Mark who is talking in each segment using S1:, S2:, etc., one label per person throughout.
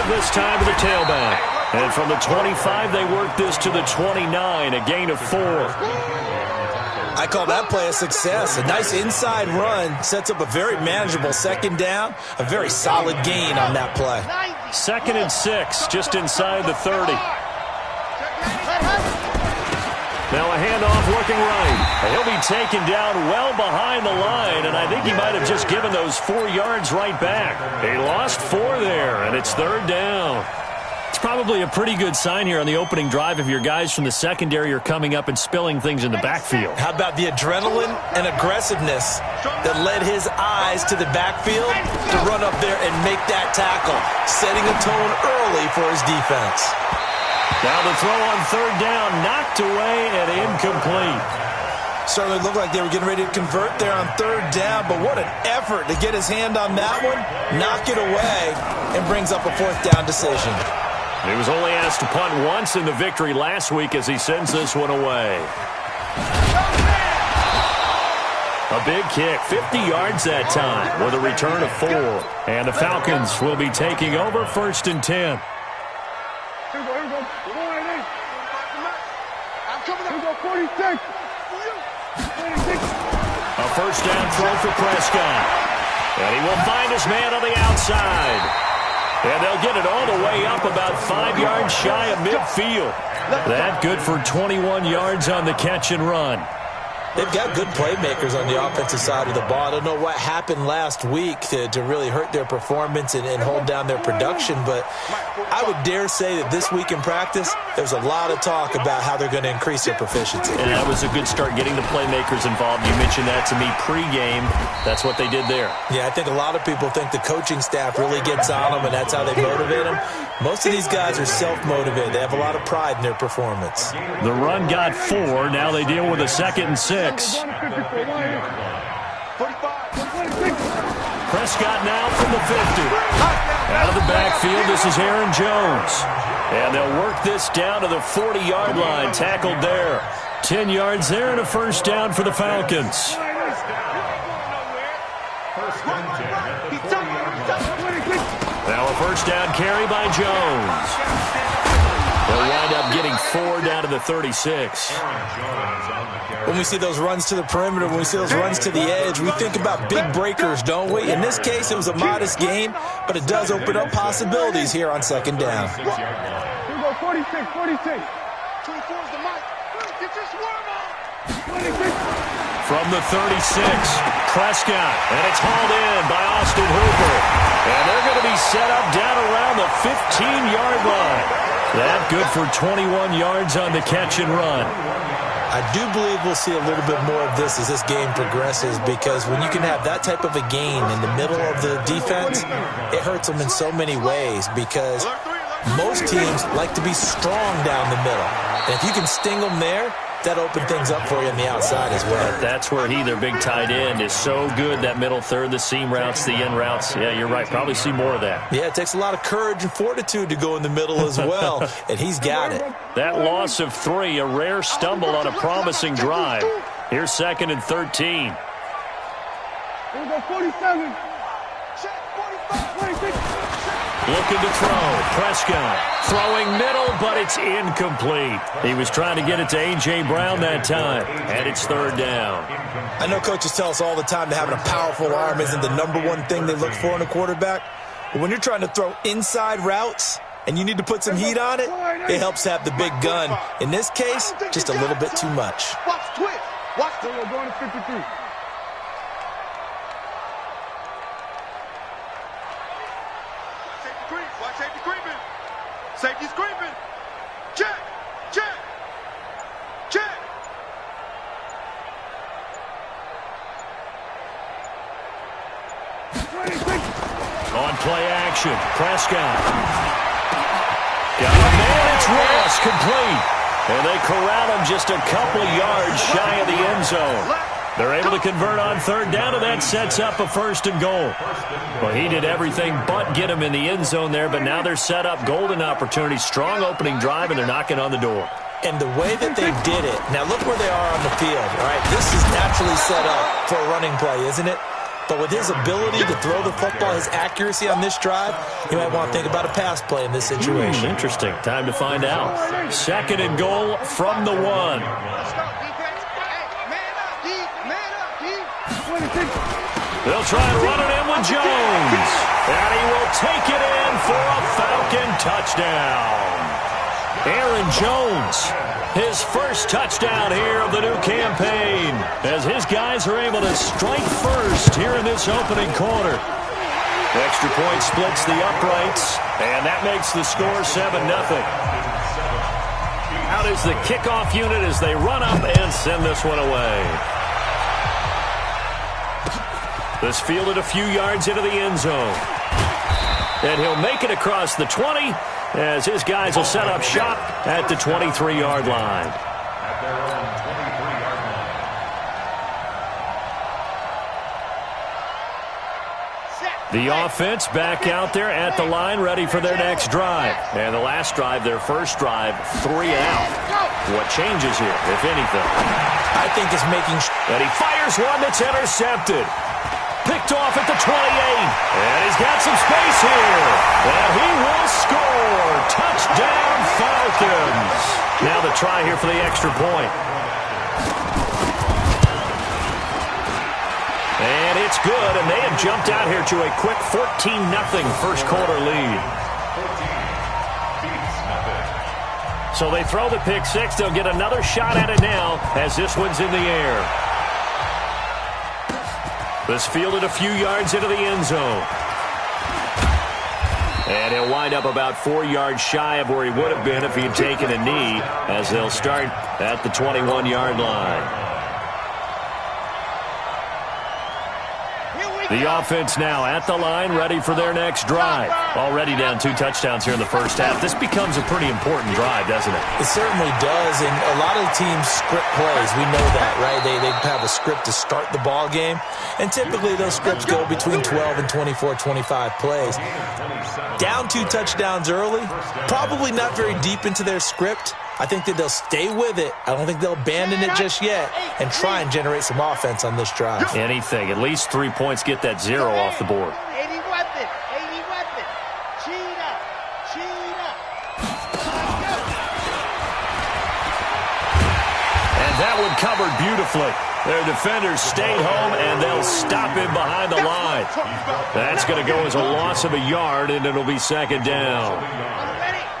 S1: give this time to the tailback. And from the 25, they work this to the 29, a gain of 4.
S2: I call that play a success. A nice inside run sets up a very manageable second down. A very solid gain on that play.
S1: 2nd and 6, just inside the 30. Now a handoff looking right. He'll be taken down well behind the line, and I think he might have just given those 4 yards right back. He lost 4 there, and it's 3rd down.
S3: It's probably a pretty good sign here on the opening drive if your guys from the secondary are coming up and spilling things in the backfield.
S2: How about the adrenaline and aggressiveness that led his eyes to the backfield to run up there and make that tackle, setting a tone early for his defense.
S1: Now the throw on 3rd down, knocked away and incomplete.
S2: Certainly looked like they were getting ready to convert there on 3rd down, but what an effort to get his hand on that one, knock it away, and brings up a 4th down decision.
S1: He was only asked to punt once in the victory last week as he sends this one away. A big kick, 50 yards that time with a return of 4. And the Falcons will be taking over 1st and 10. A 1st down throw for Prescott. And he will find his man on the outside. And they'll get it all the way up about 5 yards shy of midfield. That good for 21 yards on the catch and run.
S2: They've got good playmakers on the offensive side of the ball. I don't know what happened last week to really hurt their performance and hold down their production, but I would dare say that this week in practice, there's a lot of talk about how they're going to increase their proficiency.
S1: And that was a good start getting the playmakers involved. You mentioned that to me pregame. That's what they did there.
S2: Yeah, I think a lot of people think the coaching staff really gets on them, and that's how they motivate them. Most of these guys are self-motivated. They have a lot of pride in their performance.
S1: The run got 4. Now they deal with a 2nd and 6. Prescott now from the 50. Out of the backfield, this is Aaron Jones. And they'll work this down to the 40-yard line, tackled there. 10 yards there and a 1st down for the Falcons. Now a 1st down carry by Jones. They'll wind up getting 4 down to the 36.
S2: When we see those runs to the perimeter, when we see those runs to the edge, we think about big breakers, don't we? In this case, it was a modest gain, but it does open up possibilities here on 2nd down.
S4: Here we go, 46, 46. 24 is the mic. Get your swerve on. 26.
S1: From the 36, Prescott, and it's hauled in by Austin Hooper. And they're going to be set up down around the 15-yard line. That good for 21 yards on the catch and run.
S2: I do believe we'll see a little bit more of this as this game progresses, because when you can have that type of a gain in the middle of the defense, it hurts them in so many ways, because most teams like to be strong down the middle. And if you can sting them there, that open things up for you on the outside as well.
S1: That's where their big tight end, is so good, that middle third, the seam routes, the in routes. Yeah, you're right. Probably see more of that.
S2: Yeah, it takes a lot of courage and fortitude to go in the middle as well, and he's got it.
S1: That loss of 3, a rare stumble on a promising drive. Here's 2nd and 13.
S4: Here we go, 47. Check, 45, 26.
S1: Looking to throw. Prescott throwing middle, but it's incomplete. He was trying to get it to A.J. Brown that time, and it's 3rd down.
S2: I know coaches tell us all the time that having a powerful arm isn't the #1 thing they look for in a quarterback. But when you're trying to throw inside routes and you need to put some heat on it, it helps to have the big gun. In this case, just a little bit too much.
S4: Watch twist. Watch the going to 53. Watch safety creeping. Safety's creeping. Check. Check. Check.
S1: On play action, Prescott. Got a man, it's Ross, complete. And they corral him just a couple yards shy of the end zone. They're able to convert on 3rd down, and that sets up a 1st and goal. Well, he did everything but get him in the end zone there, but now they're set up golden opportunity, strong opening drive, and they're knocking on the door.
S2: And the way that they did it, now look where they are on the field, all right? This is naturally set up for a running play, isn't it? But with his ability to throw the football, his accuracy on this drive, you might want to think about a pass play in this situation.
S3: Interesting. Time to find out. 2nd and goal from the 1.
S4: Let's go, defense. Hey, man up, D. Man up, D. 26.
S3: They'll try and run it in with Jones. And he will take it in for a Falcon touchdown. Aaron Jones, his first touchdown here of the new campaign, as his guys are able to strike first here in this opening quarter. Extra point splits the uprights, and that makes the score 7-0. Out is the kickoff unit as they run up and send this one away. This fielded a few yards into the end zone. And he'll make it across the 20 as his guys will set up shop at the 23-yard line. The offense back out there at the line, ready for their next drive. And the last drive, their first drive, 3 and out. What changes here, if anything?
S2: I think it's making...
S3: And he fires one that's intercepted. Picked off at the 28. And he's got some space here. And he will score. Touchdown, Falcons. Now the try here for the extra point. And it's good, and they have jumped out here to a quick 14-0 first quarter lead. So they throw the pick six. They'll get another shot at it now as this one's in the air. This fielded a few yards into the end zone. And he'll wind up about 4 yards shy of where he would have been if he had taken a knee, as they'll start at the 21-yard line. The offense now at the line, ready for their next drive. Already down 2 touchdowns here in the first half. This becomes a pretty important drive, doesn't it?
S2: It certainly does, and a lot of teams script plays. We know that, right? They have a script to start the ball game, and typically those scripts go between 12 and 24, 25 plays. Down 2 touchdowns early, probably not very deep into their script. I think that they'll stay with it. I don't think they'll abandon it just yet and try and generate some offense on this drive.
S3: Anything. At least 3 points, get that 0 off the board.
S4: 80 weapon. 80 weapon. Cheetah. Cheetah.
S3: And that one covered beautifully. Their defenders stayed home, and they'll stop him behind the line. That's going to go as a loss of a yard, and it'll be 2nd down.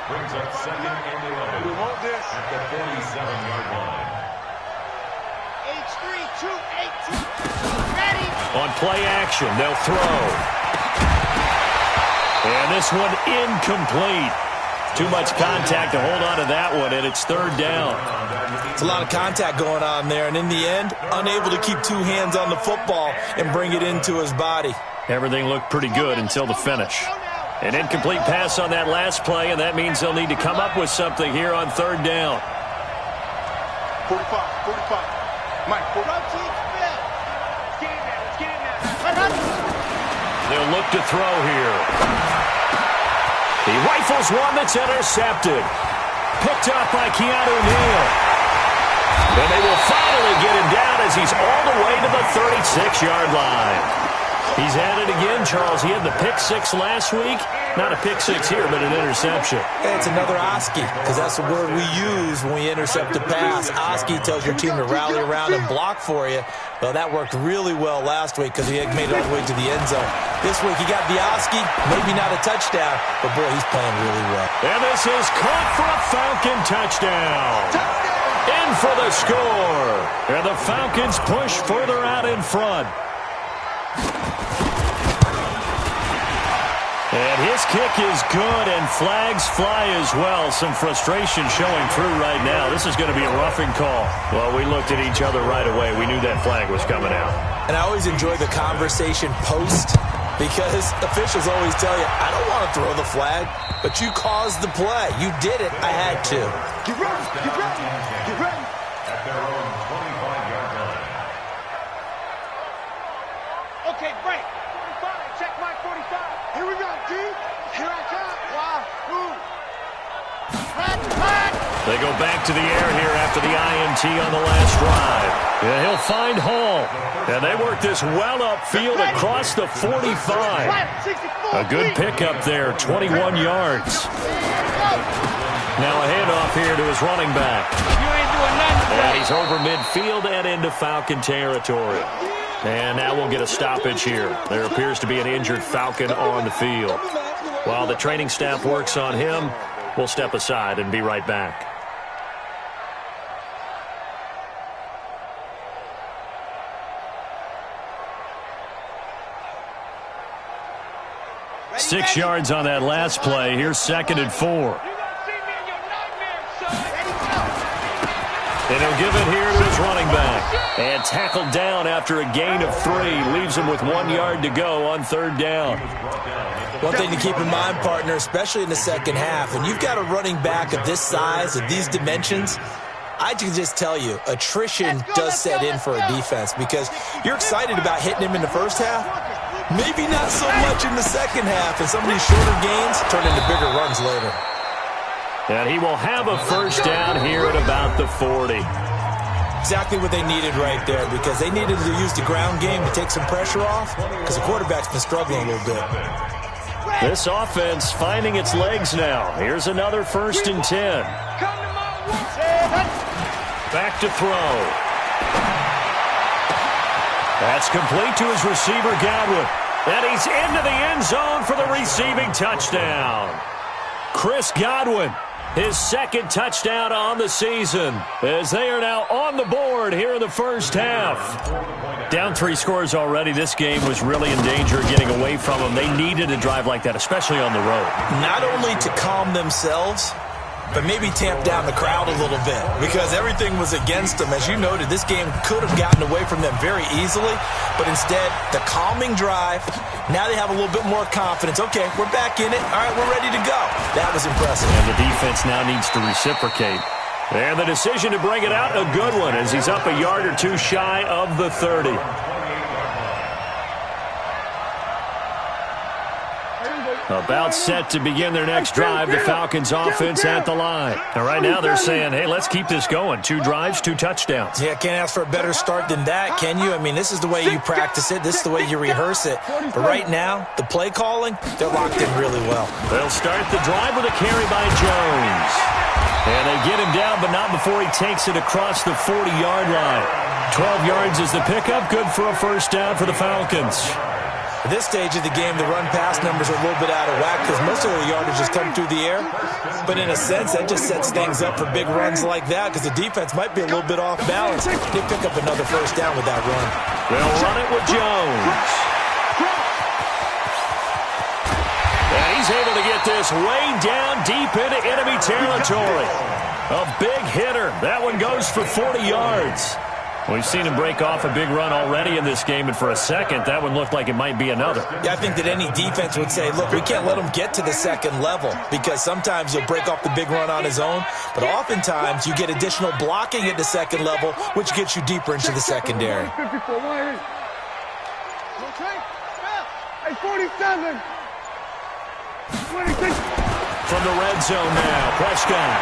S5: Brings up 2nd and 11 at the 47-yard line.
S4: H3, 2, 8, 2. Ready.
S3: On play action, they'll throw. And this one incomplete. Too much contact to hold on to that one, and it's 3rd down.
S2: It's a lot of contact going on there, and in the end, unable to keep 2 hands on the football and bring it into his body.
S3: Everything looked pretty good until the finish. An incomplete pass on that last play, and that means they'll need to come up with something here on 3rd down.
S4: 45. Mike, 45.
S3: They'll look to throw here. He rifles one that's intercepted. Picked up by Keanu Neal. And they will finally get him down as he's all the way to the 36-yard line. He's had it again, Charles. He had the pick 6 last week. Not a pick 6 here, but an interception.
S2: Hey, it's another Oski, because that's the word we use when we intercept a pass. Oski tells your team to rally around and block for you. Well, that worked really well last week because he had made it all the way to the end zone. This week he got the Oski, maybe not a touchdown, but boy, he's playing really well.
S3: And this is caught for a Falcon touchdown. In for the score. And the Falcons push further out in front. And his kick is good, and flags fly as well. Some frustration showing through right now. This is going to be a roughing call. Well, we looked at each other right away. We knew that flag was coming out.
S2: And I always enjoy the conversation post, because officials always tell you, I don't want to throw the flag, but you caused the play. You did it. I had to.
S4: Get ready. Get ready. Get ready.
S5: At their own 25-yard line.
S4: Okay, break. 45. Check my 45. Here we go, D. Here I come. Wow. Ooh. Hot.
S3: They go back to the air here after the INT on the last drive. Yeah, he'll find Hall. And they work this well upfield across the 45. A good pickup there, 21 yards. Now a handoff here to his running back. And he's over midfield and into Falcon territory. And now we'll get a stoppage here. There appears to be an injured Falcon on the field. While the training staff works on him, we'll step aside and be right back. Ready, 6 yards on that last play. Here's 2nd and 4. And he'll give it here to his running back. And tackled down after a gain of 3. Leaves him with 1 yard to go on 3rd down.
S2: One thing to keep in mind, partner, especially in the second half, when you've got a running back of this size, of these dimensions, I can just tell you, attrition does set in for a defense because you're excited about hitting him in the first half. Maybe not so much in the second half, and some of these shorter gains turn into bigger runs later.
S3: And he will have a first down here at about the 40.
S2: Exactly what they needed right there because they needed to use the ground game to take some pressure off because the quarterback's been struggling a little bit.
S3: This offense finding its legs now. Here's another 1st and 10. Back to throw. That's complete to his receiver, Godwin. And he's into the end zone for the receiving touchdown. Chris Godwin, his 2nd touchdown on the season, as they are now on the board here in the first half. Down 3 scores already. This game was really in danger of getting away from them. They needed a drive like that, especially on the road.
S2: Not only to calm themselves, but maybe tamp down the crowd a little bit because everything was against them. As you noted, this game could have gotten away from them very easily, but instead, the calming drive, now they have a little bit more confidence. Okay, we're back in it. All right, we're ready to go. That was impressive.
S3: And the defense now needs to reciprocate. And the decision to bring it out, a good one, as he's up a yard or 2 shy of the 30. About set to begin their next drive, the Falcons offense at the line. And right now they're saying, hey, let's keep this going. 2 drives, 2 touchdowns.
S2: Yeah, can't ask for a better start than that, can you? I mean, this is the way you practice it. This is the way you rehearse it. But right now, the play calling, they're locked in really well.
S3: They'll start the drive with a carry by Jones. And they get him down, but not before he takes it across the 40-yard line. 12 yards is the pickup. Good for a first down for the Falcons.
S2: At this stage of the game, the run-pass numbers are a little bit out of whack because most of the yardage just come through the air. But in a sense, that just sets things up for big runs like that because the defense might be a little bit off balance. They pick up another first down with that run.
S3: They'll run it with Jones. And he's able to get this way down deep into enemy territory. A big hitter. That one goes for 40 yards. We've seen him break off a big run already in this game, and for a second, that one looked like it might be another.
S2: Yeah, I think that any defense would say, look, we can't let him get to the second level because sometimes he'll break off the big run on his own, but oftentimes you get additional blocking at the second level, which gets you deeper into the secondary.
S4: 54, 180. Okay, hey, 47. 26.
S3: From the red zone now, Prescott.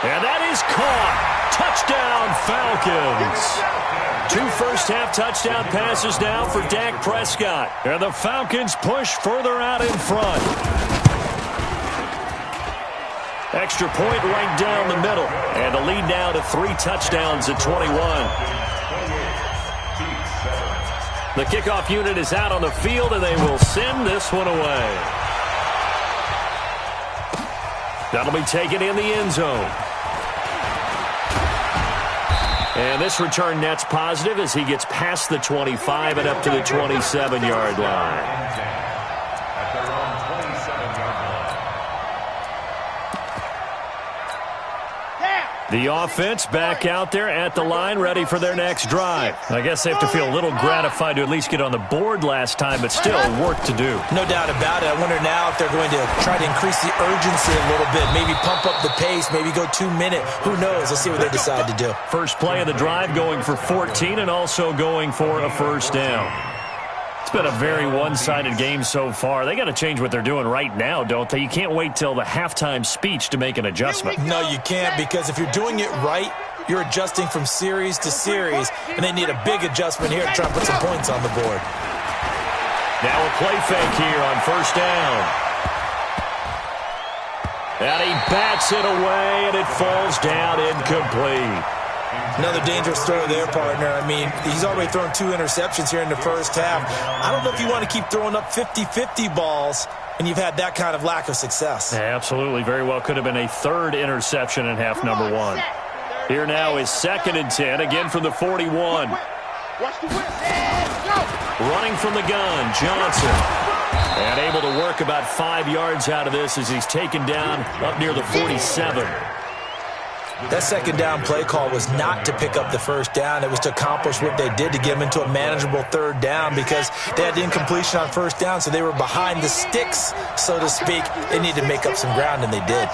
S3: And that is caught. Touchdown, Falcons. 2 first-half touchdown passes now for Dak Prescott. And the Falcons push further out in front. Extra point right down the middle. And a lead now to 3 touchdowns at 21. The kickoff unit is out on the field, and they will send this one away. That'll be taken in the end zone. And this return net's positive as he gets past the 25 and up to the 27-yard line. The offense back out there at the line, ready for their next drive. I guess they have to feel a little gratified to at least get on the board last time, but still work to do.
S2: No doubt about it. I wonder now if they're going to try to increase the urgency a little bit, maybe pump up the pace, maybe go 2-minute. Who knows? Let's see what they decide to do.
S3: First play of the drive going for 14 and also going for a first down. been a very one-sided game so far. They got to change what they're doing right now, don't they? You can't wait till the halftime speech to make an adjustment.
S2: No, you can't, because if you're doing it right, you're adjusting from series to series, and they need a big adjustment here to try and put some points on the board.
S3: Now a play fake here on first down. And he bats it away, and it falls down incomplete.
S2: Another dangerous throw there, partner. I mean, he's already thrown 2 interceptions here in the first half. I don't know if you want to keep throwing up 50-50 balls when you've had that kind of lack of success.
S3: Yeah, absolutely. Very well could have been a 3rd interception in half number 1. Here now is 2nd and 10, again from the 41. Running from the gun, Johnson. And able to work about 5 yards out of this as he's taken down up near the 47.
S2: That 2nd down play call was not to pick up the first down. It was to accomplish what they did, to get them into a manageable 3rd down, because they had the incompletion on first down, so they were behind the sticks, so to speak. They needed to make up some ground, and they did.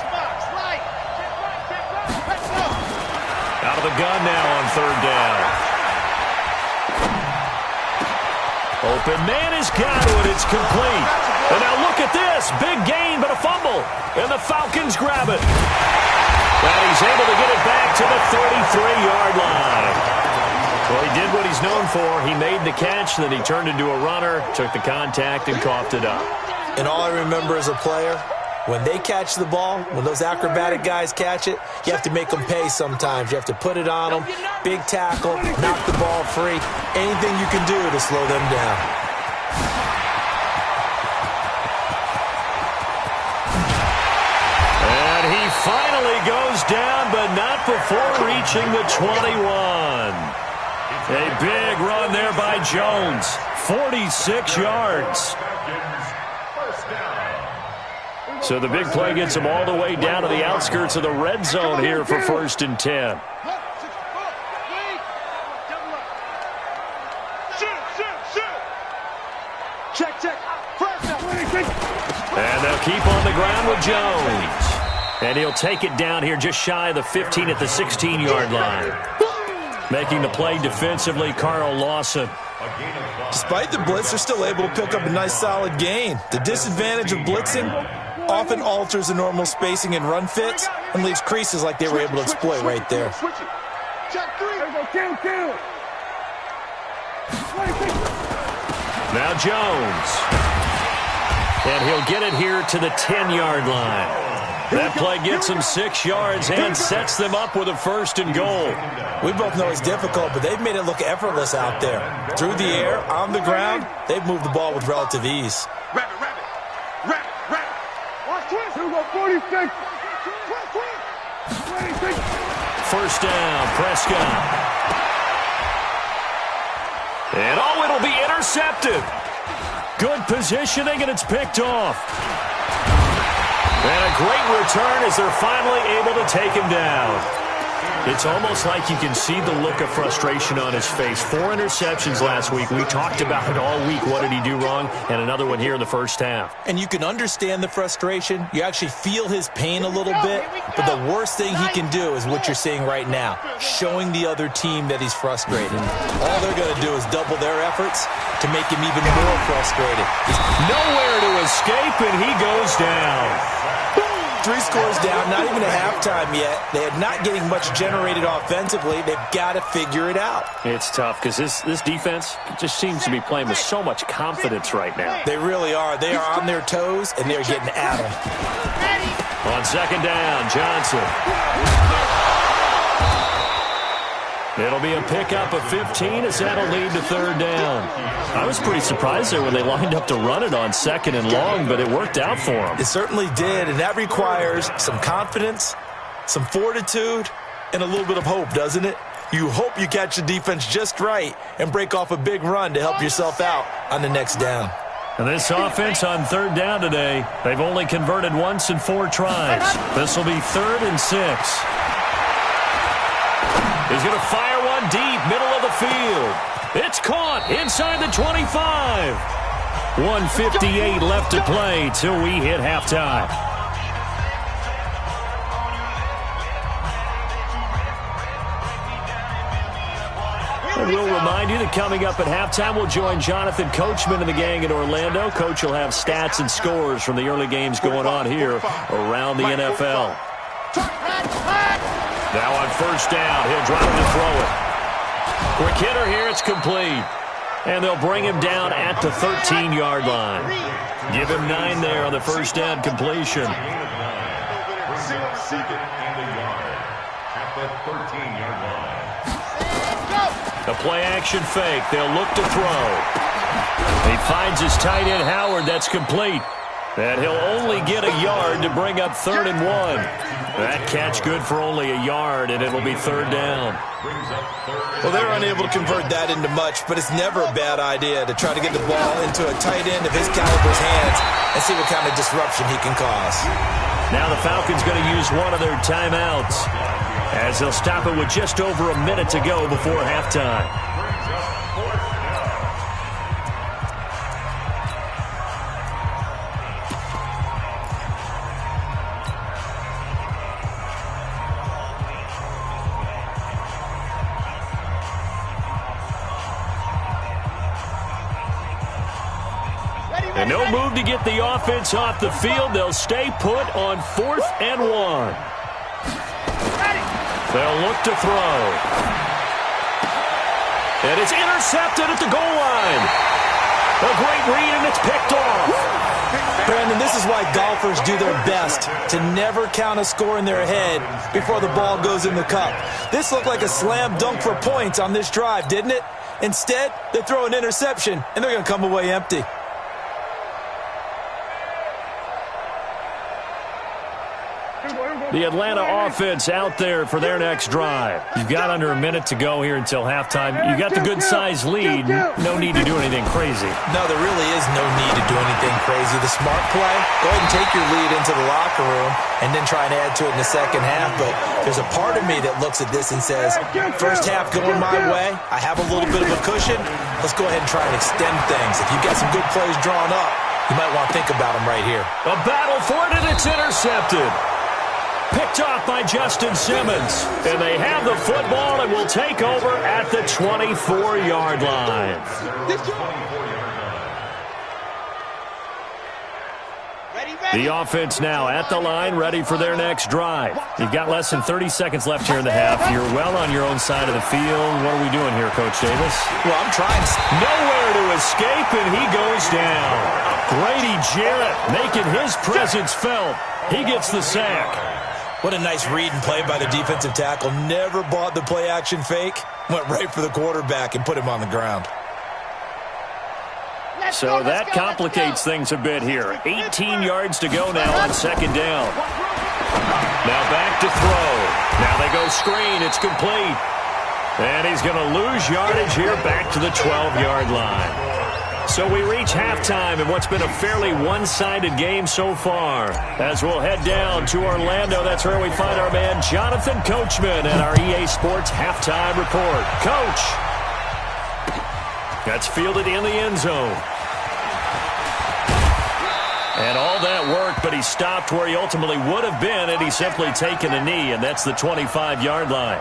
S3: Out of the gun now on 3rd down. Open man has got it. It's complete. And now look at this. Big gain, but a fumble. And the Falcons grab it. And he's able to get it back to the 33-yard line. Well, he did what he's known for. He made the catch, then he turned into a runner, took the contact, and coughed it up.
S2: And all I remember as a player, when they catch the ball, when those acrobatic guys catch it, you have to make them pay sometimes. You have to put it on them, big tackle, knock the ball free, anything you can do to slow them down.
S3: And he finally goes down, but not before reaching the 21. A big run there by Jones, 46 yards. So the big play gets him all the way down to the outskirts of the red zone here for 1st and 10. And they'll keep on the ground with Jones. And he'll take it down here just shy of the 15 at the 16-yard line. Making the play defensively, Carl Lawson.
S2: Despite the blitz, they're still able to pick up a nice solid gain. The disadvantage of blitzing often alters the normal spacing and run fits and leaves creases like they were able to exploit right there.
S3: Now Jones. And he'll get it here to the 10-yard line. That play gets him 6 yards and sets them up with a 1st and goal.
S2: We both know it's difficult, but they've made it look effortless out there. Through the air, on the ground, they've moved the ball with relative ease.
S3: First down, Prescott. And it'll be intercepted. Good positioning, and it's picked off. And a great return as they're finally able to take him down. It's almost like you can see the look of frustration on his face. 4 interceptions last week. We talked about it all week. What did he do wrong? And another one here in the first half.
S2: And you can understand the frustration. You actually feel his pain a little bit. But the worst thing he can do is what you're seeing right now, showing the other team that he's frustrated. All they're going to do is double their efforts to make him even more frustrated.
S3: He's nowhere to escape, and he goes down.
S2: 3 scores down, not even at halftime yet. They are not getting much generated offensively. They've got to figure it out.
S3: It's tough because this defense just seems to be playing with so much confidence right now.
S2: They really are. They are on their toes, and they're getting at them.
S3: On 2nd down, Johnson. It'll be a pickup of 15 as that'll lead to 3rd down. I was pretty surprised there when they lined up to run it on 2nd and long, but it worked out for them.
S2: It certainly did, and that requires some confidence, some fortitude, and a little bit of hope, doesn't it? You hope you catch the defense just right and break off a big run to help yourself out on the next down.
S3: And this offense on 3rd down today, they've only converted once in 4 tries. This will be 3rd and 6. He's going to fire one deep, middle of the field. It's caught inside the 25. 1:58 left to play till we hit halftime. we'll remind you that coming up at halftime, we'll join Jonathan Coachman and the gang in Orlando. Coach will have stats and scores from the early games going on here around the NFL. Now on first down, he'll drop it and throw it. Quick hitter here, it's complete. And they'll bring him down at the 13-yard line. Give him 9 there on the first down completion.
S5: Brings up second and a yard at the 13-yard line.
S3: A play-action fake. They'll look to throw. He finds his tight end, Howard. That's complete. And he'll only get a yard to bring up 3rd and 1. That catch good for only a yard, and it'll be 3rd down.
S2: Well, they're unable to convert that into much, but it's never a bad idea to try to get the ball into a tight end of his caliber's hands and see what kind of disruption he can cause.
S3: Now the Falcons going to use one of their timeouts as they'll stop it with just over a minute to go before halftime. And no move to get the offense off the field. They'll stay put on 4th and 1. They'll look to throw. And it's intercepted at the goal line. A great read, and it's picked off.
S2: Brandon, this is why golfers do their best to never count a score in their head before the ball goes in the cup. This looked like a slam dunk for points on this drive, didn't it? Instead, they throw an interception, and they're going to come away empty.
S3: The Atlanta offense out there for their next drive. You've got under a minute to go here until halftime. You got the good-sized lead. No need to do anything crazy.
S2: No, there really is no need to do anything crazy. The smart play, go ahead and take your lead into the locker room and then try and add to it in the second half. But there's a part of me that looks at this and says, first half going my way, I have a little bit of a cushion. Let's go ahead and try and extend things. If you've got some good plays drawn up, you might want to think about them right here.
S3: A battle for it, and it's intercepted. Picked off by Justin Simmons. And they have the football and will take over at the 24-yard line. The offense now at the line, ready for their next drive. You've got less than 30 seconds left here in the half. You're well on your own side of the field. What are we doing here, Coach Davis?
S2: Well, I'm trying.
S3: Nowhere to escape, and he goes down. Grady Jarrett making his presence felt. He gets the sack.
S2: What a nice read and play by the defensive tackle. Never bought the play-action fake. Went right for the quarterback and put him on the ground.
S3: So that complicates things a bit here. 18 yards to go now on second down. Now back to throw. Now they go screen. It's complete. And he's going to lose yardage here back to the 12-yard line. So we reach halftime in what's been a fairly one-sided game so far. As we'll head down to Orlando, that's where we find our man Jonathan Coachman at our EA Sports Halftime Report. Coach, that's fielded in the end zone. And all that work, but he stopped where he ultimately would have been had he simply taken a knee, and that's the 25-yard line.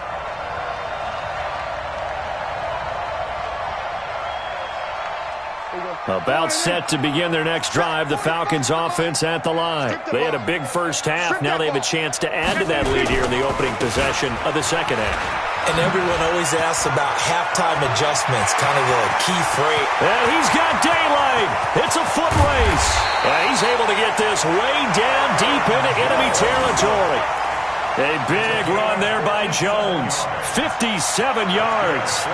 S3: About set to begin their next drive, the Falcons offense at the line. They had a big first half. Now they have a chance to add to that lead here in the opening possession of the second half.
S2: And everyone always asks about halftime adjustments, kind of the key phrase.
S3: And he's got daylight. It's a foot race. And he's able to get this way down deep into enemy territory. A big run there by Jones. 57 yards.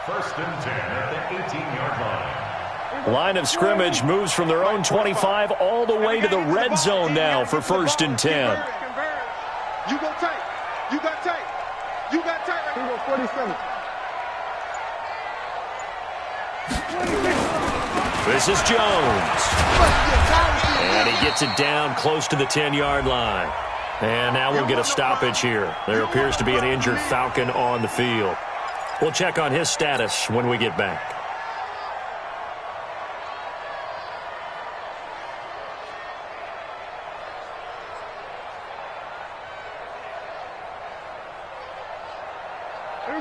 S5: First and 10 at the 18-yard line.
S3: Line of scrimmage moves from their own 25 all the way to the red zone now for first and 10.
S4: You go tight. You got tight. You got tight. You go 47.
S3: This is Jones. And he gets it down close to the 10-yard line. And now we'll get a stoppage here. There appears to be an injured Falcon on the field. We'll check on his status when we get back.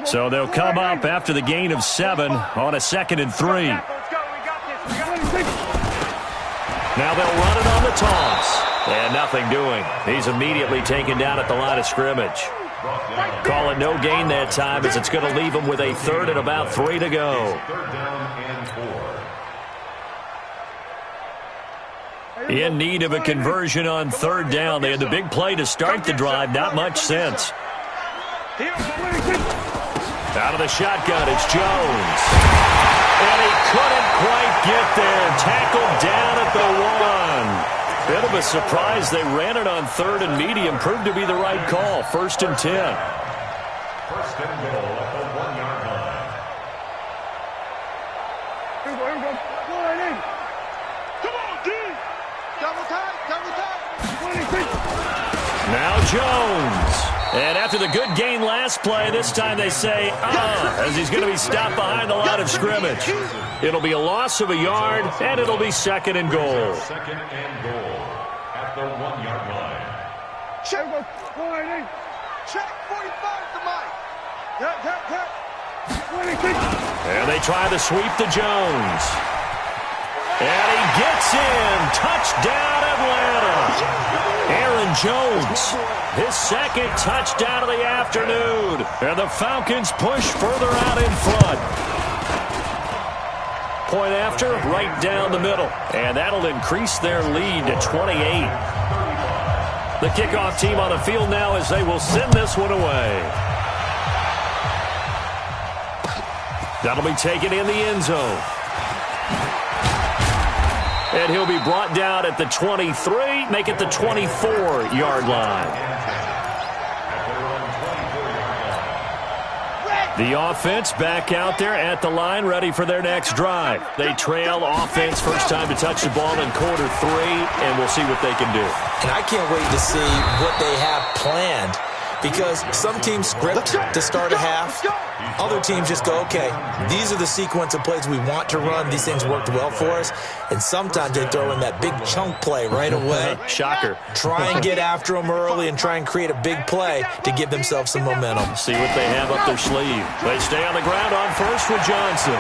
S3: So they'll come up after the gain of 7 on a 2nd and 3. Now they'll run it on the toss. And nothing doing. He's immediately taken down at the line of scrimmage. Call it no gain that time as it's going to leave him with a 3rd and about 3 to go.
S5: 3rd down and 4.
S3: In need of a conversion on 3rd down. They had the big play to start the drive. Not much sense. Out of the shotgun, it's Jones. And he couldn't quite get there. Tackled down at the 1. Bit of a surprise. They ran it on 3rd and medium. Proved to be the right call. 1st and 10.
S5: 1st and goal at the 1-yard line.
S4: Here we go. Go right in. Come on, D. Double tight. 26.
S3: Now Jones. And after the good gain last play, this time they say, as he's going to be stopped behind the line of scrimmage. It'll be a loss of a yard, and it'll be 2nd and goal.
S5: 2nd and goal at the 1-yard line.
S4: Check. Go right in. Check. 45 to Mike. Tap. 26.
S3: And they try the sweep to Jones. And he gets in. Touchdown, Atlanta. Aaron Jones, his 2nd touchdown of the afternoon. And the Falcons push further out in front. Point after, right down the middle. And that'll increase their lead to 28. The kickoff team on the field now as they will send this one away. That'll be taken in the end zone. And he'll be brought down at the 23, make it the 24-yard line. The offense back out there at the line, ready for their next drive. They trail offense, first time to touch the ball in quarter 3, and we'll see what they can do.
S2: And I can't wait to see what they have planned, because some teams script to start a half. Other teams just go, okay, these are the sequence of plays we want to run. These things worked well for us. And sometimes they throw in that big chunk play right away.
S3: Shocker.
S2: Try and get after them early and try and create a big play to give themselves some momentum.
S3: See what they have up their sleeve. They stay on the ground on first with Johnson.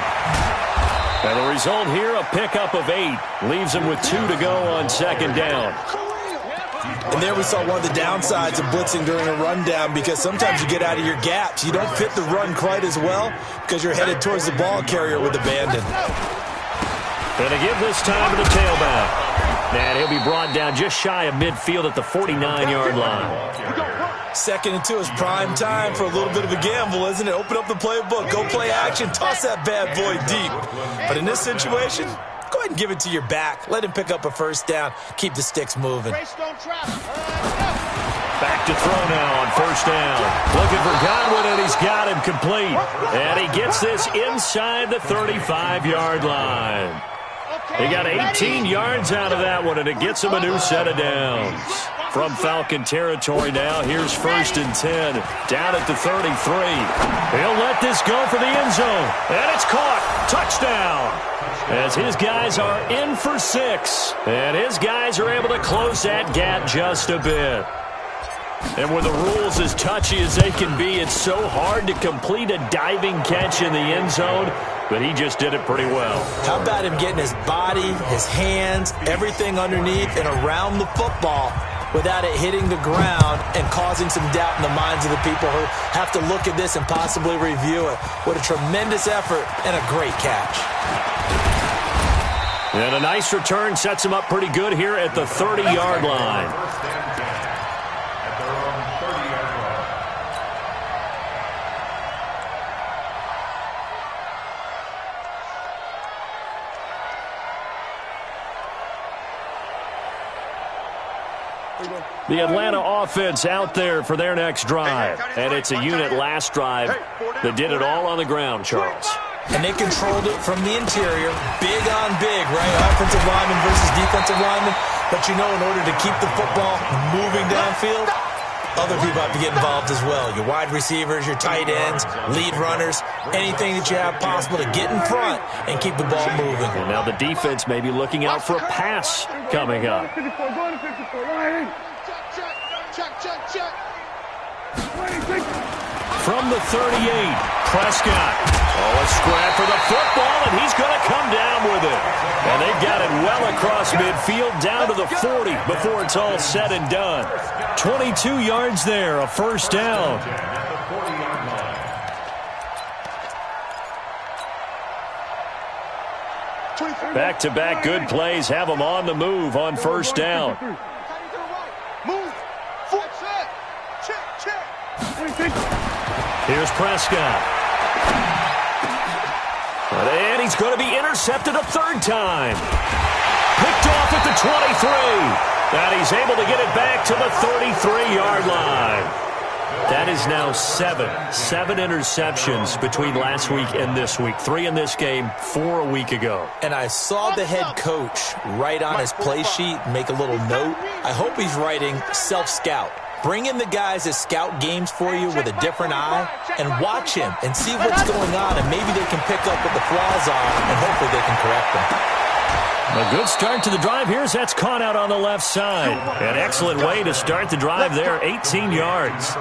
S3: And the result here, a pickup of 8. Leaves them with 2 to go on 2nd down.
S2: And there we saw one of the downsides of blitzing during a rundown, because sometimes you get out of your gaps. You don't fit the run quite as well because you're headed towards the ball carrier with abandon.
S3: And they give this time to the tailback. And he'll be brought down just shy of midfield at the 49-yard line.
S2: 2nd and 2 is prime time for a little bit of a gamble, isn't it? Open up the playbook, go play action, toss that bad boy deep. But in this situation, go ahead and give it to your back. Let him pick up a 1st down. Keep the sticks moving.
S3: Back to throw now on 1st down. Looking for Godwin, and he's got him complete. And he gets this inside the 35-yard line. He got 18 yards out of that one, and it gets him a new set of downs. From Falcon territory now, here's 1st and 10. Down at the 33. He'll let this go for the end zone. And it's caught. Touchdown. As his guys are in for 6. And his guys are able to close that gap just a bit. And with the rules as touchy as they can be, it's so hard to complete a diving catch in the end zone, but he just did it pretty well.
S2: How about him getting his body, his hands, everything underneath and around the football without it hitting the ground and causing some doubt in the minds of the people who have to look at this and possibly review it. What a tremendous effort and a great catch.
S3: And a nice return sets him up pretty good here at the 30-yard line. The Atlanta offense out there for their next drive. And it's a unit last drive that did it all on the ground, Charles.
S2: And they controlled it from the interior, big on big, right? Offensive lineman versus defensive lineman. But you know, in order to keep the football moving downfield, other people have to get involved as well. Your wide receivers, your tight ends, lead runners, anything that you have possible to get in front and keep the ball moving.
S3: And now the defense may be looking out for a pass coming up. From the 38, Prescott. Oh, a scrap for the football, and he's going to come down with it. And they've got it well across midfield, down to the 40 before it's all said and done. 22 yards there, a first down. Back-to-back good plays have them on the move on first down.
S4: Move. Foot set. Check.
S3: Here's Prescott. And he's going to be intercepted a third time. Picked off at the 23. And he's able to get it back to the 33-yard line. That is now seven interceptions between last week and this week. 3 in this game, 4 a week ago.
S2: And I saw the head coach write on his play sheet, make a little note. I hope he's writing self-scout. Bring in the guys that scout games for you with a different eye and watch him and see what's going on, and maybe they can pick up what the flaws are, and hopefully they can correct them.
S3: A good start to the drive here as that's caught out on the left side. An excellent way to start the drive there, 18 yards.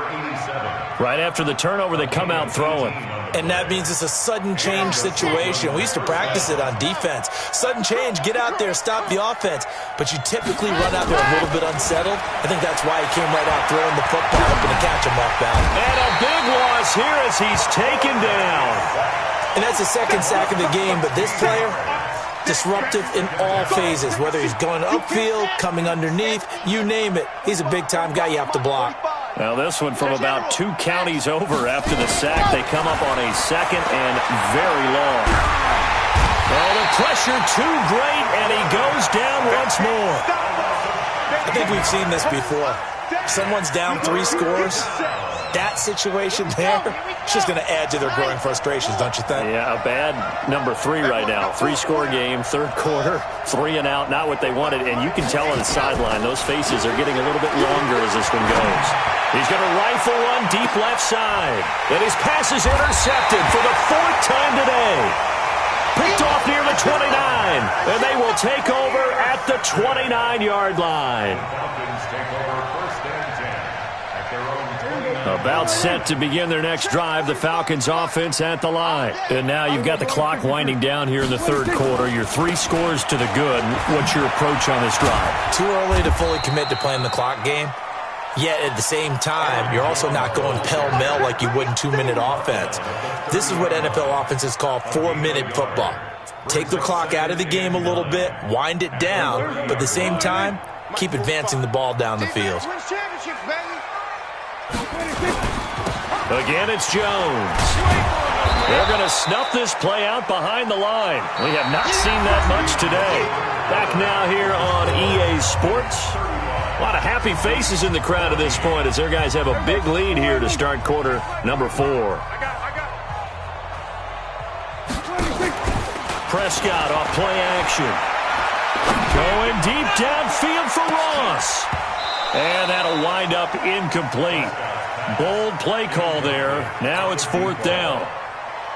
S3: Right after the turnover, they come out throwing.
S2: And that means it's a sudden change situation. We used to practice it on defense. Sudden change, get out there, stop the offense. But you typically run out there a little bit unsettled. I think that's why he came right out throwing the football, hoping to catch him off balance.
S3: And a big loss here as he's taken down.
S2: And that's the second sack of the game, but this player, disruptive in all phases, whether he's going upfield, coming underneath, you name it. He's a big-time guy you have to block.
S3: Now this one from about 2 counties over after the sack. They come up on a second and very long. Oh, the pressure too great, and he goes down once more.
S2: I think we've seen this before. Someone's down 3 scores. That situation there, it's just going to add to their growing frustrations, don't you think?
S3: Yeah, a bad number 3 right now. 3-score game, third quarter, 3 and out, not what they wanted. And you can tell on the sideline, those faces are getting a little bit longer as this one goes. He's going to rifle one deep left side. And his pass is intercepted for the 4th time today. Picked off near the 29. And they will take over at the 29-yard line. About set to begin their next drive, the Falcons offense at the line. And now you've got the clock winding down here in the third quarter. You're 3 scores to the good. What's your approach on this drive?
S2: Too early to fully commit to playing the clock game. Yet at the same time, you're also not going pell-mell like you would in 2-minute offense. This is what NFL offenses call 4-minute football. Take the clock out of the game a little bit, wind it down, but at the same time, keep advancing the ball down the field.
S3: Again, it's Jones. They're going to snuff this play out behind the line. We have not seen that much today. Back now here on EA Sports. A lot of happy faces in the crowd at this point as their guys have a big lead here to start quarter number 4. Prescott off play action. Going deep downfield for Ross. And that'll wind up incomplete. Bold play call there. Now it's 4th down.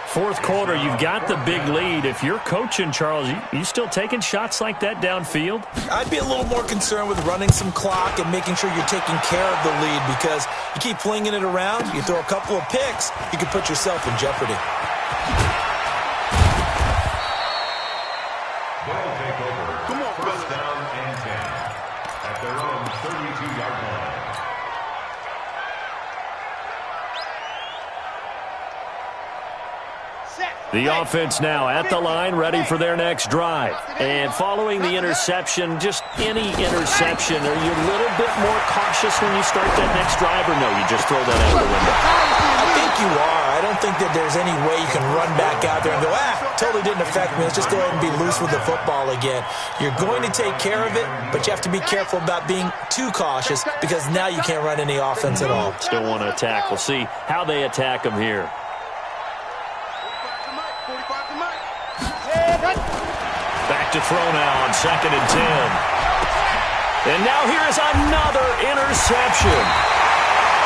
S3: Fourth quarter, you've got the big lead. If you're coaching, Charles, you still taking shots like that downfield?
S2: I'd be a little more concerned with running some clock and making sure you're taking care of the lead, because you keep flinging it around, you throw a couple of picks, you could put yourself in jeopardy.
S5: They'll take over. First down and 10 at their own 32-yard line.
S3: The offense now at the line, ready for their next drive. And following the interception, just any interception, are you a little bit more cautious when you start that next drive, or no, you just throw that out the window?
S2: I think you are. I don't think that there's any way you can run back out there and go, totally didn't affect me. Let's just go ahead and be loose with the football again. You're going to take care of it, but you have to be careful about being too cautious, because now you can't run any offense at all.
S3: Still want to attack. We'll see how they attack them here. Back to throw now on 2nd and 10. And now here is another interception.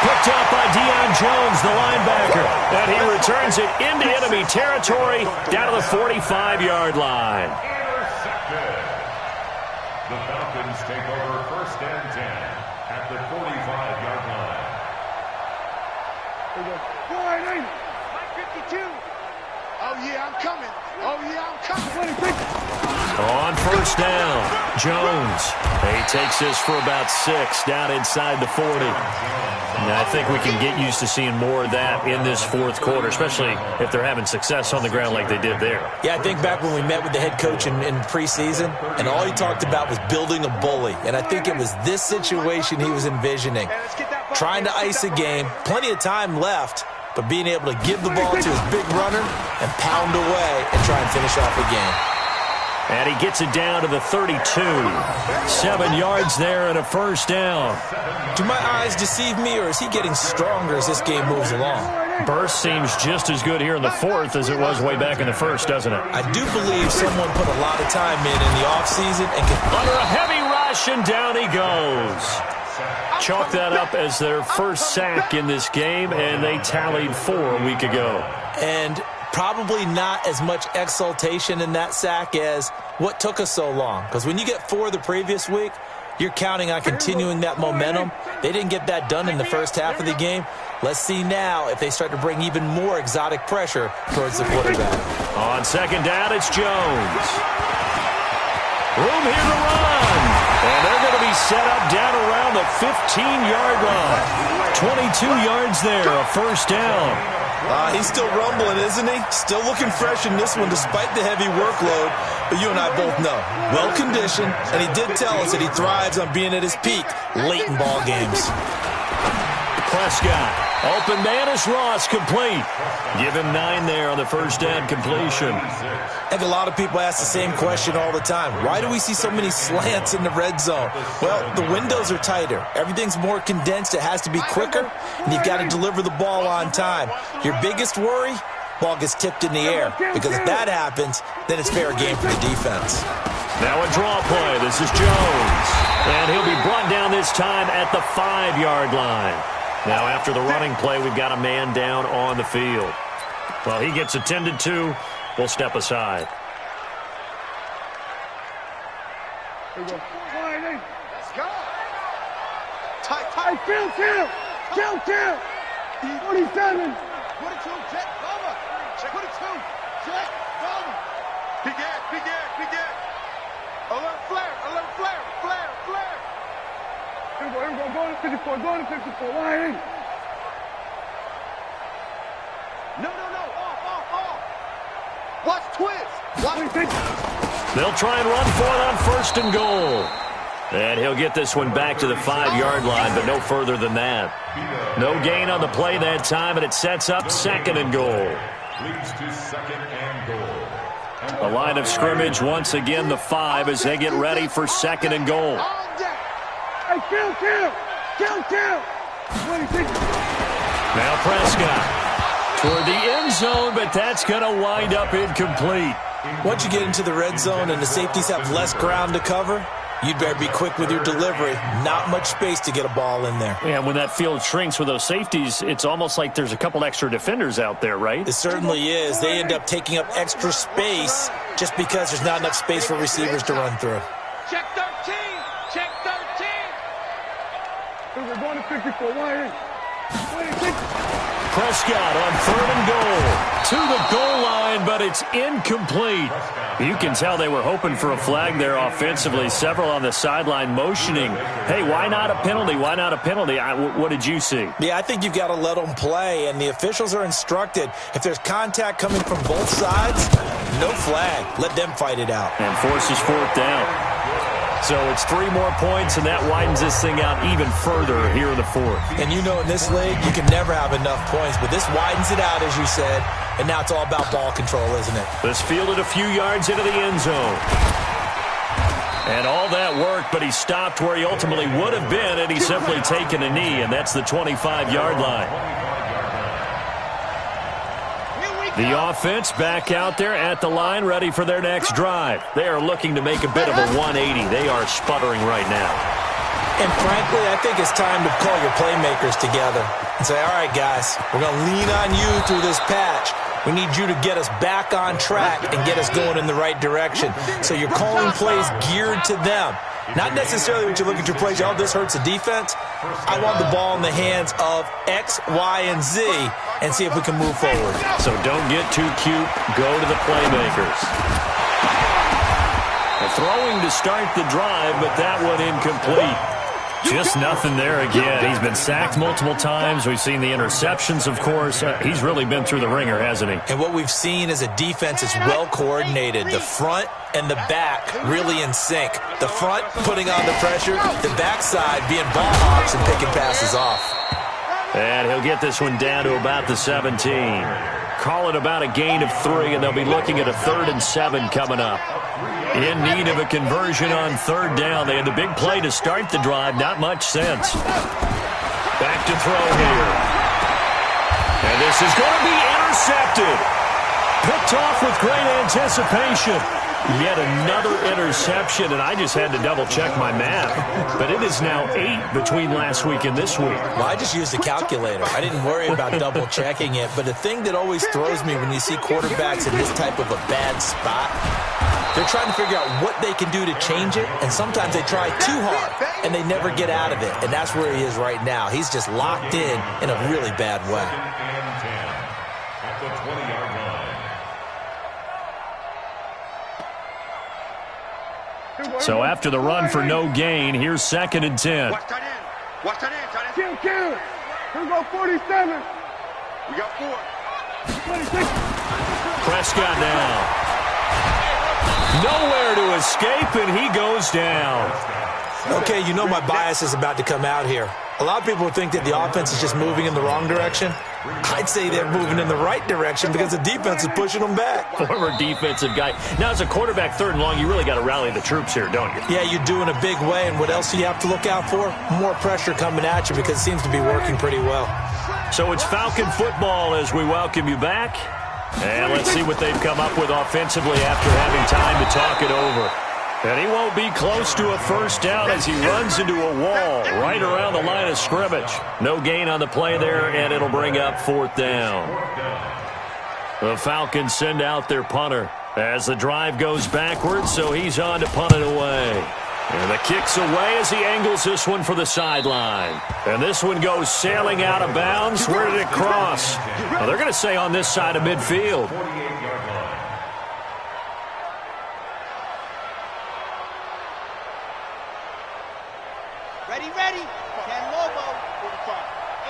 S3: Picked up by Deion Jones, the linebacker. And he returns it into enemy territory down to the 45-yard line.
S5: Intercepted. The Falcons take over 1st and 10 at the 45-yard line.
S4: 52. Oh, yeah, I'm coming. Oh, yeah, I'm coming.
S3: On first down, Jones. He takes this for about 6 down inside the 40. Now, I think we can get used to seeing more of that in this fourth quarter, especially if they're having success on the ground like they did there.
S2: Yeah, I think back when we met with the head coach in preseason, and all he talked about was building a bully. And I think it was this situation he was envisioning. Trying to ice a game, plenty of time left, but being able to give the ball to his big runner and pound away and try and finish off the game.
S3: And he gets it down to the 32. 7 yards there and a first down.
S2: Do my eyes deceive me, or is he getting stronger as this game moves along?
S3: Burst seems just as good here in the fourth as it was way back in the first, doesn't it?
S2: I do believe someone put a lot of time in the offseason and can...
S3: Under a heavy rush, and down he goes. Chalk that up as their first sack in this game, and they tallied 4 a week ago.
S2: And probably not as much exultation in that sack as what took us so long. Because when you get 4 the previous week, you're counting on continuing that momentum. They didn't get that done in the first half of the game. Let's see now if they start to bring even more exotic pressure towards the quarterback.
S3: On second down, it's Jones. Room here to run. And they're going to be set up down around the 15-yard line. 22 yards there, a first down.
S2: He's still rumbling, isn't he? Still looking fresh in this one despite the heavy workload. But you and I both know, well-conditioned, and he did tell us that he thrives on being at his peak late in ball games.
S3: Prescott, open man is Ross, complete. Give him 9 there on the first down completion.
S2: I think a lot of people ask the same question all the time. Why do we see so many slants in the red zone? Well, the windows are tighter. Everything's more condensed. It has to be quicker, and you've got to deliver the ball on time. Your biggest worry? Ball gets tipped in the air, because if that happens, then it's fair game for the defense.
S3: Now a draw play. This is Jones. And he'll be brought down this time at the 5-yard line. Now after the running play, we've got a man down on the field. Well, he gets attended to. We'll step aside.
S4: Let's go. Tight. Kill. 47. 42, jet, cover. 42, jet, cover. Big air. Alert flare. Here we go. Going to 54. Line in. No. Off. Watch twist.
S3: They'll try and run for it on first and goal. And he'll get this one back to the 5-yard line, but no further than that. No gain on the play that time, and it sets up second and goal.
S5: Leads to second and goal.
S3: The line of scrimmage, once again, the 5 as they get ready for second and goal.
S4: Hey, kill.
S3: Now Prescott toward the end zone, but that's going to wind up incomplete.
S2: Once you get into the red zone and the safeties have less ground to cover, you'd better be quick with your delivery. Not much space to get a ball in there.
S3: Yeah, when that field shrinks with those safeties, it's almost like there's a couple extra defenders out there, right?
S2: It certainly is. They end up taking up extra space just because there's not enough space for receivers to run through.
S4: Check 13. We're going to 54. Line in. 26.
S3: Prescott on third and goal. To the goal line, but it's incomplete. You can tell they were hoping for a flag there offensively. Several on the sideline motioning, hey, why not a penalty? What did you see?
S2: Yeah, I think you've got to let them play, and the officials are instructed. If there's contact coming from both sides, no flag. Let them fight it out.
S3: And forces fourth down. So it's 3 more points, and that widens this thing out even further here in the fourth.
S2: And you know in this league, you can never have enough points, but this widens it out, as you said, and now it's all about ball control, isn't it?
S3: This fielded a few yards into the end zone. And all that worked, but he stopped where he ultimately would have been, and he's simply taken a knee, and that's the 25-yard line. The offense back out there at the line, ready for their next drive. They are looking to make a bit of a 180. They are sputtering right now.
S2: And frankly, I think it's time to call your playmakers together and say, all right, guys, we're going to lean on you through this patch. We need you to get us back on track and get us going in the right direction. So you're calling plays geared to them. Not necessarily when you look at your plays, oh, this hurts the defense. I want the ball in the hands of X, Y, and Z. and see if we can move forward.
S3: So don't get too cute. Go to the playmakers. Throwing to start the drive, but that one incomplete. Just nothing there again. He's been sacked multiple times. We've seen the interceptions, of course. He's really been through the ringer, hasn't he?
S2: And what we've seen is a defense that's well coordinated. The front and the back really in sync. The front putting on the pressure, the backside being ball hawks and picking passes off.
S3: And he'll get this one down to about the 17. Call it about a gain of 3, and they'll be looking at a 3rd and 7 coming up. In need of a conversion on 3rd down. They had the big play to start the drive. Not much sense. Back to throw here. And this is going to be intercepted. Picked off with great anticipation. Yet another interception, and I just had to double-check my math. But it is now 8 between last week and this week.
S2: Well, I just used a calculator. I didn't worry about double-checking it. But the thing that always throws me when you see quarterbacks in this type of a bad spot, they're trying to figure out what they can do to change it, and sometimes they try too hard, and they never get out of it. And that's where he is right now. He's just locked in a really bad way.
S5: And 10 at the 20-yard line.
S3: So after the run for no gain, here's 2nd and 10.
S4: Watch that in. Watch that in. Kill. Here we go, 47. We got 4. 26.
S3: Prescott now. Nowhere to escape, and he goes down.
S2: Okay, you know my bias is about to come out here. A lot of people think that the offense is just moving in the wrong direction. I'd say they're moving in the right direction because the defense is pushing them back.
S3: Former defensive guy. Now, as a quarterback 3rd and long, you really got to rally the troops here, don't you?
S2: Yeah, you're doing a big way, and what else do you have to look out for? More pressure coming at you because it seems to be working pretty well.
S3: So it's Falcon football as we welcome you back. And let's see what they've come up with offensively after having time to talk it over. And he won't be close to a 1st down as he runs into a wall right around the line of scrimmage. No gain on the play there, and it'll bring up 4th down. The Falcons send out their punter as the drive goes backwards, so he's on to punt it away. And the kick's away as he angles this one for the sideline. And this one goes sailing out of bounds. Where did it cross? Well, they're going to say on this side of midfield.
S6: Ready. Ken Lobo.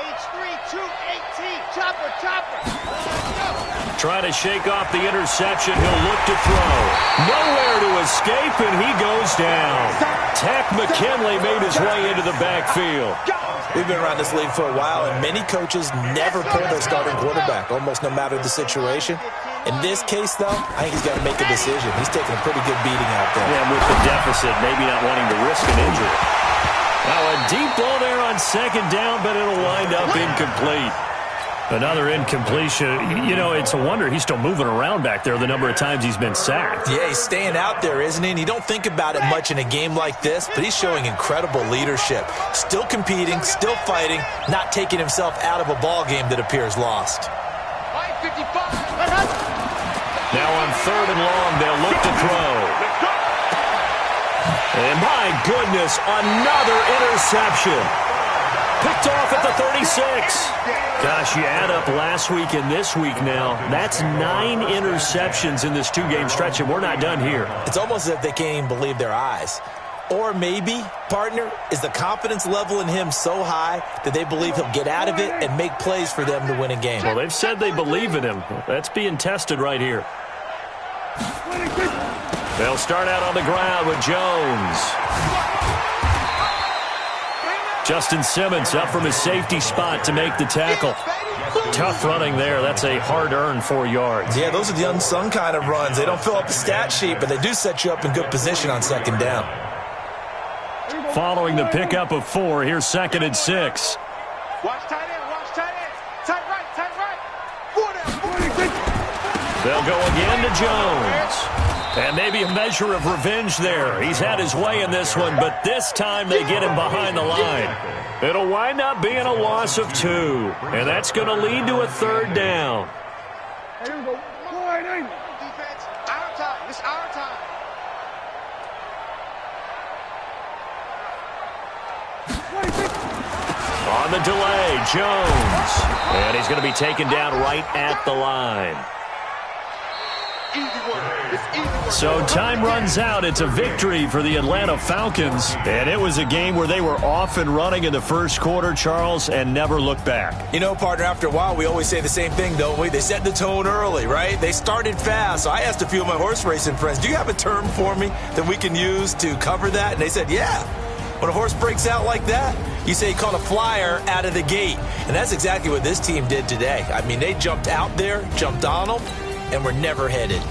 S6: H3-2-18. Chopper.
S3: Trying to shake off the interception. He'll look to throw. Nowhere to escape, and he goes down. Tech McKinley made his way into the backfield.
S2: We've been around this league for a while, and many coaches never pull their starting quarterback, almost no matter the situation. In this case, though, I think he's got to make a decision. He's taking a pretty good beating out there.
S3: Yeah, with the deficit, maybe not wanting to risk an injury. Now a deep ball there on 2nd down, but it'll wind up incomplete. Another incompletion. You know, it's a wonder he's still moving around back there the number of times he's been sacked.
S2: Yeah, he's staying out there, isn't he? And you don't think about it much in a game like this, but he's showing incredible leadership. Still competing, still fighting, not taking himself out of a ball game that appears lost.
S3: Now on 3rd and long, they'll look to throw. And my goodness, another interception. Picked off at the 36. Gosh, you add up last week and this week now. That's 9 interceptions in this 2-game stretch, and we're not done here.
S2: It's almost as if they can't even believe their eyes. Or maybe, partner, is the confidence level in him so high that they believe he'll get out of it and make plays for them to win a game.
S3: Well, they've said they believe in him. That's being tested right here. They'll start out on the ground with Jones. Justin Simmons up from his safety spot to make the tackle. Tough running there. That's a hard-earned 4 yards.
S2: Yeah, those are the unsung kind of runs. They don't fill up the stat sheet, but they do set you up in good position on 2nd down.
S3: Following the pickup of 4, here's 2nd and 6.
S4: Watch tight end. Tight right. 4 down.
S3: They'll go again to Jones. And maybe a measure of revenge there. He's had his way in this one, but this time they get him behind the line. It'll wind up being a loss of 2, and that's going to lead to a 3rd down.
S4: Here we go.
S6: Defense, our time. It's our time.
S3: On the delay, Jones. And he's going to be taken down right at the line. So time runs out. It's a victory for the Atlanta Falcons. And it was a game where they were off and running in the first quarter, Charles, and never looked back.
S2: You know, partner, after a while, we always say the same thing, don't we? They set the tone early, right? They started fast. So I asked a few of my horse racing friends, do you have a term for me that we can use to cover that? And they said, yeah. When a horse breaks out like that, you say he caught a flyer out of the gate. And that's exactly what this team did today. I mean, they jumped out there, jumped on them, and were never headed.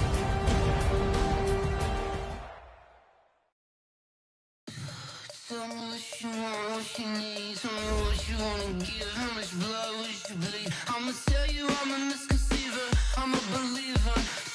S7: Tell me what you want, what you need. Tell me what you wanna give. How much blood would you bleed? I'ma tell you I'm a misconceiver. I'm a believer.